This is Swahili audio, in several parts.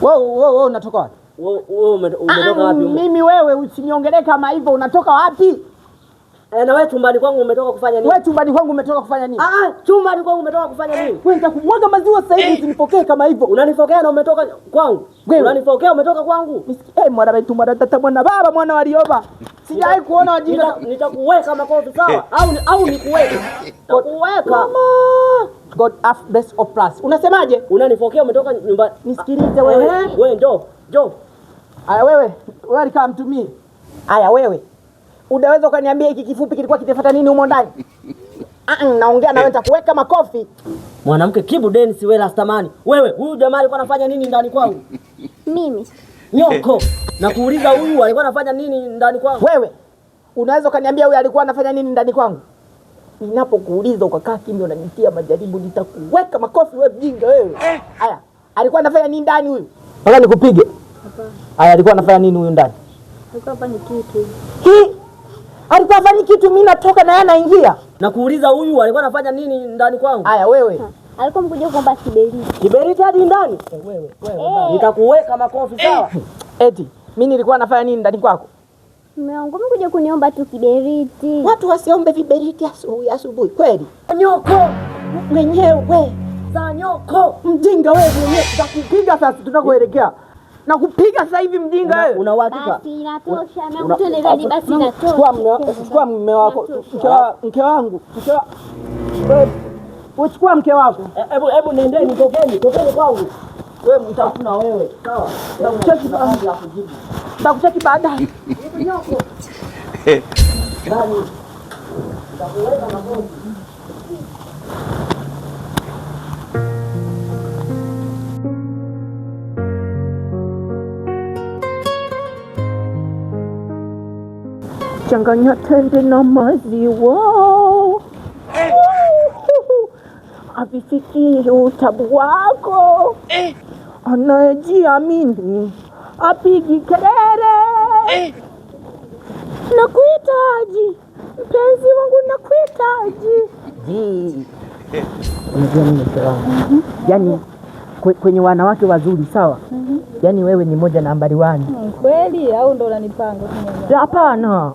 Wewe unatoka wapi? Wewe umetoka wapi? Mimi wewe usiniongelee kama hivyo. Unatoka wapi? Na wewe chumbani kwangu umetoka kufanya nini? Wewe chumbani kwangu umetoka kufanya nini? Chumbani kwangu umetoka kufanya nini? Wewe nitakumwaga maziwa sasa hivi usinipokee kama hivyo. Unanifokea na umetoka kwangu. Unanifokea umetoka kwangu. Mwana wetu mwana tata mwana baba mwana walioba. Sijai kuona wajinga. Nitakuweka makofi sawa? Au nikuweke? Nitakuweka. God have best of plus. Unasemaje? Unanifokea umetoka nyumbani. Nisikilize wewe. Wewe njoo. Aya wewe welcome to me. Aya wewe. Unaweza ukaniambia hiki kifupi kilikuwa kitafuata nini humo ndani? Naongea na wewe nitakuweka makofi. Mwanamke Kibu Dennis wewe Rastamani. Wewe huyu jamaa alikuwa anafanya nini ndani kwangu? Mimi. Nyoko. Nakuuliza huyu alikuwa anafanya nini ndani kwangu? Wewe. Unaweza ukaniambia huyu alikuwa anafanya nini ndani kwangu? Ninapokuuliza ukakaa kimya unanitia majaribu nitakuweka makofi wewe mjinga wewe. Haya, alikuwa anafanya nini ndani huyu? Nataka nikupige. Hapana. Haya, alikuwa anafanya nini huyu ndani? Alikuwa afanye kitu. Alikuwa afanye kitu mimi natoka na yeye anaingia. Nakuuliza huyu alikuwa anafanya nini ndani kwangu? Haya wewe. Alikuwa mkuja kuomba kiberiti. Kiberiti hadi ndani? Wewe. Nitakuweka makofi sawa? Eti, mimi nilikuwa nafanya nini ndani kwako? Mume wangu mkuja kuniomba tu kiberiti. Watu wasiombe viberiti asubuhi kweli? Nyoko mwenyewe. Za nyoko. Mjinga wewe mwenyewe. Nitakupiga sasa tutakoelekea. Nakupiga sasa hivi mjinga wewe. Una uhakika? Basi inatosha na mtendeni basi inatosha. Chukua mume wako. Mke wangu. Uchukua mke wako. Hebu nendeni tokeni kwangu. Wewe mtafuna wewe. Sawa. Nitakucheki baadaye ya kujibu. Nitakucheki baadaye. Nyoko. Ndani. Nitakuweka mabomu. Changanya tende na maziwa. Avifikiri utabu wako. Anayejiamini apigi kelele. Nakuhitaji mpenzi wangu, nakuhitaji. Unajua nini sawa? Yaani kwenye wanawake wazuri sawa? Yaani wewe ni moja nambari 1. Kweli au ndo unanipanga? Hapana.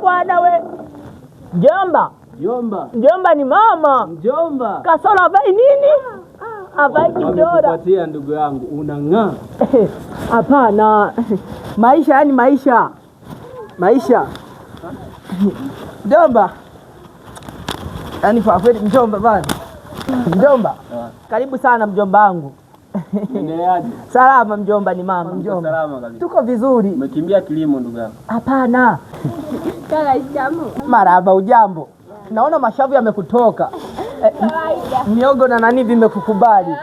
Bwana we. Mjomba ni mama. Kasoro avai nini? Avai kidora. Kupatia ndugu yangu unang'aa. Hapana. Maisha yani maisha. Mjomba. Yaani kwa kweli mjomba bana. Mjomba. Karibu sana mjomba wangu. Endeleaje? Salama mjomba ni mama mjomba. Salama kabisa. Tuko vizuri. Umekimbia kilimo ndugu yangu. Hapana. Kala jamu. Marahaba ujambo. Naona mashavu yamekutoka. Miogo na nani vimekukubali.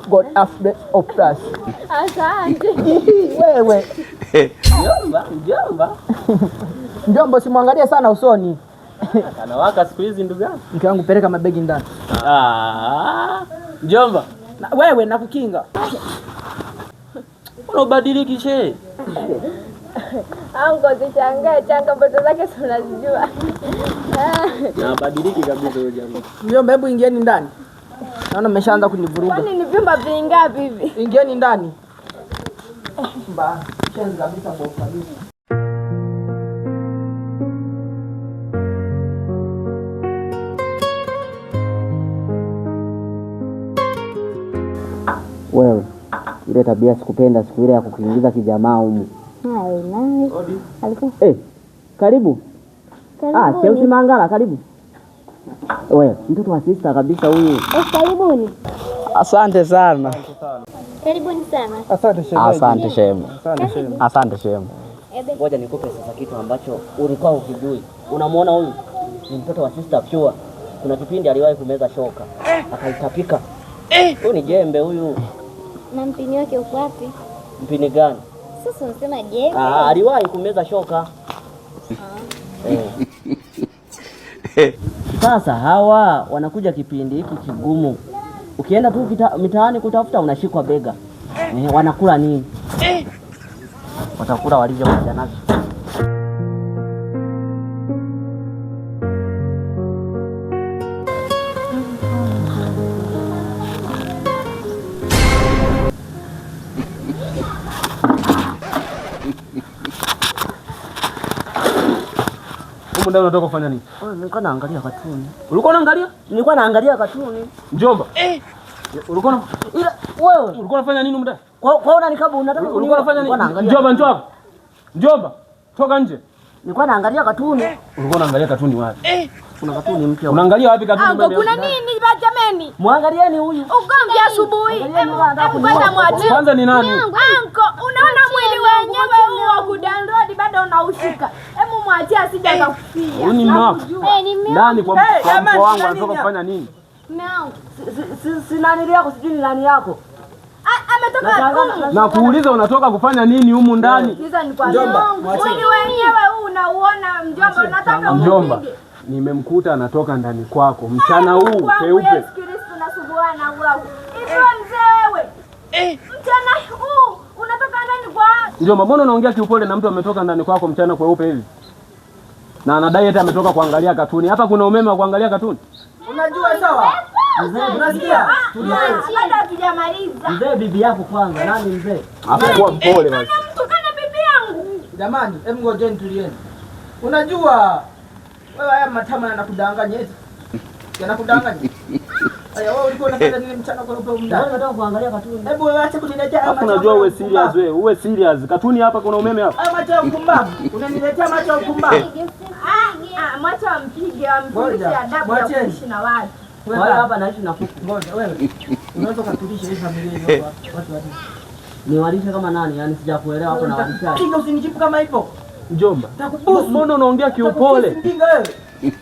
God have of plus. Asante. Wewe. Mjomba simwangalie sana usoni. Anawaka siku hizi ndugu yangu. Mke wangu peleka mabegi ndani. Mjomba. Wewe nakukinga. Unabadiliki she. Ango zichangae changamoto zake tunazijua. Nabadiliki kabisa huyo jamaa. Mjomba hebu ingieni ndani. Naona mmeshaanza kunivuruga. Kwani ni vyumba vingapi hivi? Ingieni ndani. Shenzi kabisa kwa ufanisi. Wewe ile tabia sikupenda siku ile ya kukuingiza kijamaa humu. Alikuwa Karibu. Cheusi Mangala karibu. Wewe mtoto wa sister kabisa huyu. karibuni. Asante sana. Karibuni sana. Asante shemu. Ngoja nikupe sasa kitu ambacho ulikuwa ukijui. Unamwona huyu? Ni mtoto wa sister Pure. Kuna kipindi aliwahi kumeza shoka. Akaitapika. Huyu ni jembe huyu. Na mpini wake uko wapi? Mpini gani? Sasa unasema jembe. Aliwahi kumeza shoka. Sasa hawa wanakuja kipindi hiki kigumu. Ukienda tu mitaani kutafuta unashikwa bega. Wanakula nini? Watakula walivyokuja navyo. ndani unatoka kufanya nini? Nilikuwa naangalia katuni. Ulikuwa unaangalia? Nilikuwa naangalia katuni. Mjomba. Ulikuwa Ila wewe ulikuwa unafanya nini mda? kwa unanikaba unataka Ulikuwa unafanya nini? Mjomba njoo hapa. Mjomba, toka nje. Nilikuwa naangalia katuni. Ulikuwa unaangalia katuni wapi? Kuna katuni mpya. Unaangalia wapi katuni mbele? Kuna nini jameni? Muangalieni huyu. Ugomvi asubuhi. Kwanza mwache. Kwanza ni nani? Anko, unaona mwili wenyewe huu wa kudownload bado unaushika. Hebu mwachie asije akakufia. Huyu ni mama. Ni mimi. Nani kwa mko wangu anatoka kufanya nini? Mwanangu. Si nani yako, sijui ni nani yako. Ametoka Na kuuliza unatoka kufanya nini humu ndani? Kiza ni kwa mwili wenyewe huu unauona mjomba, unataka mjomba. Nimemkuta anatoka ndani kwako mchana huu peupe. Yesu Kristo na subuhana wao. Hivyo mzee wewe. Mchana huu unatoka ndani kwa Mjomba, mbona unaongea kiupole na mtu ametoka ndani kwako mchana kweupe hivi? Na anadai eti ametoka kuangalia katuni. Hapa kuna umeme wa kuangalia katuni? Unajua sawa? Mzee, unasikia? Bado hatujamaliza. Mzee, bibi yako kwanza. Nani mzee? Hapo kwa mpole basi. Mtukana bibi yangu. Jamani, hebu ngojeni tulieni. Unajua wewe haya matama yanakudanganya eti. Yanakudanganya. Aya wewe ulikuwa unafanya nini mchana kwa upe mndani? Wewe unataka kuangalia katuni. Hebu wewe acha kuniletea haya Hapo matama. unajua uwe serious wewe, uwe serious. Katuni hapa kuna umeme hapa. Haya macho ya upumbavu. Unaniletea macho ya upumbavu. Mwacha wampige, wamfundishe adabu ya kuishi na watu. Wewe hapa naishi na kuku. Ngoja wewe. Unaweza kutulisha hii familia hiyo watu watu. Niwalishe kama nani? Yaani sijakuelewa hapo na walisha. Kinga usinijibu kama hivyo. Mjomba. Takubusu. Mbona unaongea kiupole? Kinga wewe.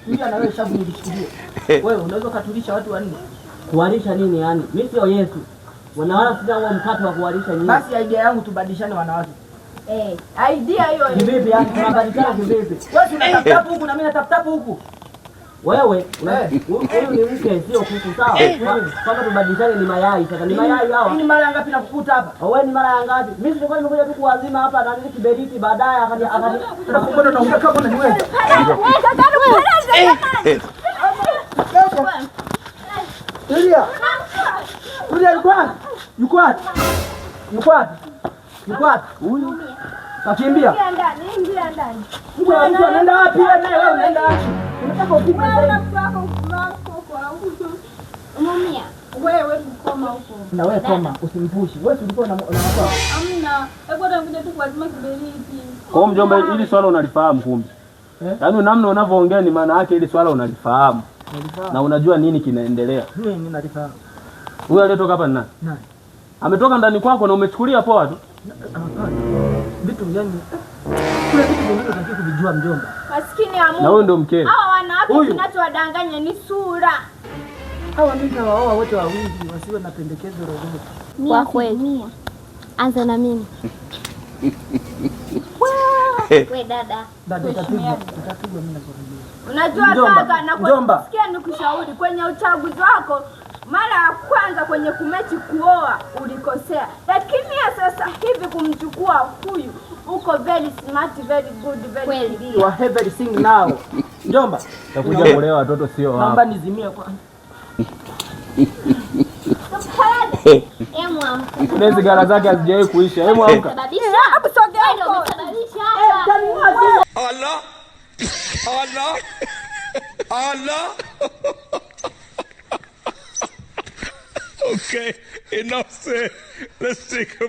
Kinga na wewe shabu nilishikilie. Wewe unaweza kutulisha watu wanne. Kuwalisha nini yani? Mimi sio Yesu. Wanaona sija huo mkate wa kuwalisha nyinyi. Basi idea yangu tubadilishane wanawake. Idea hiyo. Kivipi yani tunabadilishana kivipi? Wewe unatafuta huku na mimi natafuta huku. Wewe huyu ni mke sio kuku sawa? Kama tubadilishane ni mayai sasa. Ni mayai hawa. Ni mara ngapi nakukuta hapa? Wewe ni mara ngapi? Mimi nilikuwa nimekuja tu kuwazima hapa na nini kiberiti baadaye Tunakumbona na ungeka kama ni wewe. Tulia. Tulia yuko wapi? Yuko wapi? Yuko wapi? Yuko wapi? Huyu. Kakimbia. Ingia ndani. Mtu anaenda wapi wewe unaenda wapi? Unataka upige zaidi. Mumia, wewe koma huko. Na wewe koma, usimpushi. Wewe ulikuwa na makosa. Hamna. Hebu anakuja tu kuazima kiberiti. Kwa mjomba, hili swala unalifahamu kumbe? Yaani namna unavyoongea ni maana yake hili swala unalifahamu. Na unajua nini kinaendelea. Mimi nalifahamu. Huyu aliyetoka hapa ni nani? Nani? Ametoka ndani kwako na umechukulia poa tu. Vitu gani? Kuna vitu vingine unataka kuvijua mjomba. Maskini ya Mungu. Na huyu ndio mkeo. Hao wanawake kinachowadanganya ni sura. Hawa mimi nawaoa wote wawili wasiwe na pendekezo lolote. Kwa kweli. Anza na mimi. Wewe dada. Dada utapigwa mimi nakwambia. Unajua kaka na kusikia nikushauri kwenye uchaguzi wako mara ya kwanza kwenye kumechi kuoa ulikosea. Lakini sasa hivi kumchukua huyu uko very smart, very good, very clear. You are everything now. Mjomba, Utakuja kuolewa watoto sio hapa. naomba nizimie kwanza. Emu amka. Kuna sigara zake hazijawahi kuisha. Hebu amka. Hebu sogea huko. Allah. Allah. Allah. Okay, enough said. Let's take a